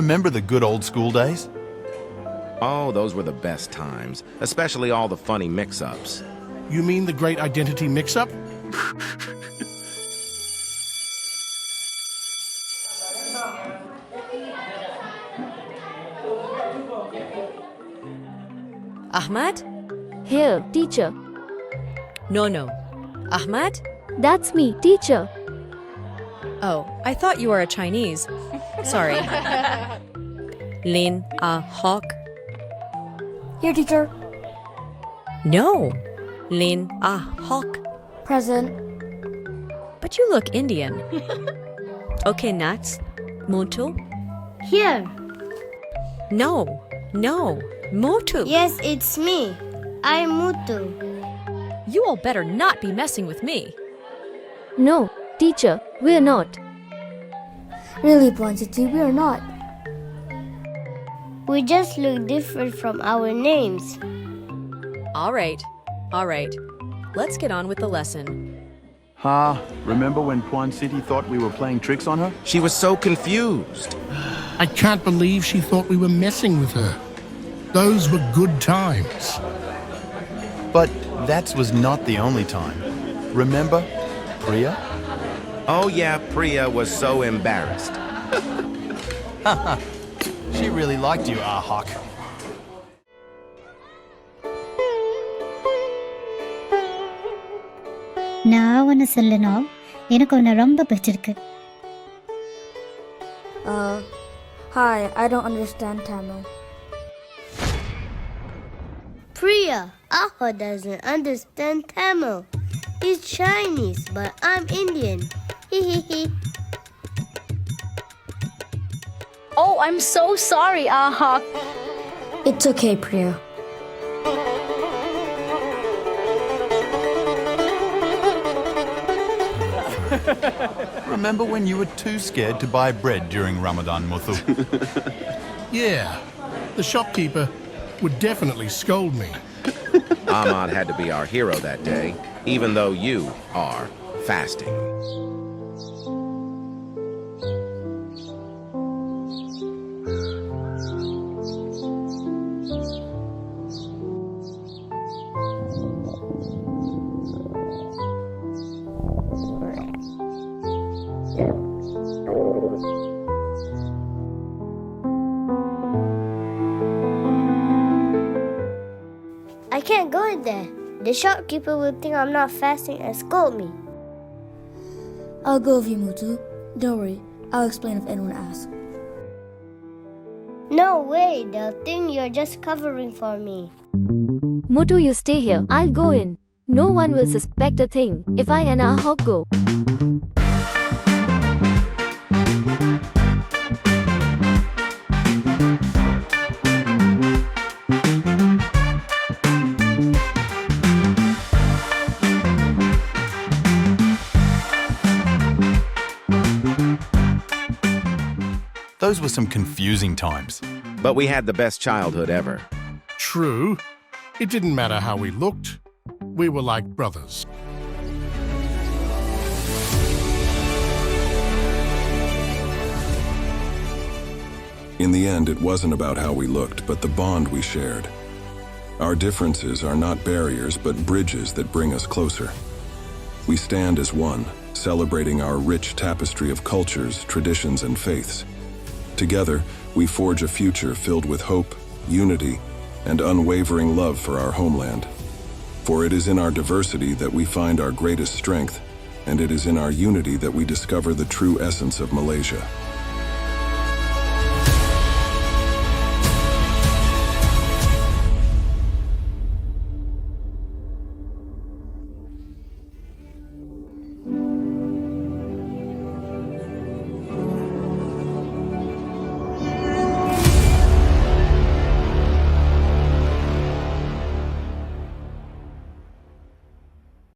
Remember the good old school days? Oh, those were the best times, especially all the funny mix-ups. You mean the great identity mix-up? Ahmad? Here, teacher. No. Ahmad? That's me, teacher. Oh, I thought you were a Chinese. Sorry. Lin, Hock? Here, teacher. No. Lin, Hock. Present. But you look Indian. Okay, Nats. Muthu? Here. No. Muthu. Yes, it's me. I'm Muthu. You all better not be messing with me. No, teacher, we're not. Really, Quantity, we're not. We just look different from our names. All right. Let's get on with the lesson. Remember when Puan City thought we were playing tricks on her? She was so confused. I can't believe she thought we were messing with her. Those were good times. But that was not the only time. Remember Priya? Oh yeah, Priya was so embarrassed. She really liked you, Hock. நான் ஒன்று சொல்லணும் எனக்கு ஒன்று ரொம்ப பிடிச்சிருக்கு Hi, I don't understand Tamil. Priya, Ahmad doesn't understand Tamil. He's Chinese, but I'm Indian. Hehehe. Oh, I'm so sorry, Hock. It's okay, Priya. Remember when you were too scared to buy bread during Ramadan, Muthu? Yeah, the shopkeeper would definitely scold me. Ahmad had to be our hero that day, even though you are fasting. I can't go in there. The shopkeeper will think I'm not fasting and scold me. I'll go with you, Muthu. Don't worry, I'll explain if anyone asks. No way, they'll think you're just covering for me. Muthu, you stay here. I'll go in. No one will suspect a thing if I and Hock go. Those were some confusing times. But we had the best childhood ever. True. It didn't matter how we looked. We were like brothers. In the end, it wasn't about how we looked, but the bond we shared. Our differences are not barriers, but bridges that bring us closer. We stand as one, celebrating our rich tapestry of cultures, traditions, and faiths. Together, we forge a future filled with hope, unity, and unwavering love for our homeland. For it is in our diversity that we find our greatest strength, and it is in our unity that we discover the true essence of Malaysia.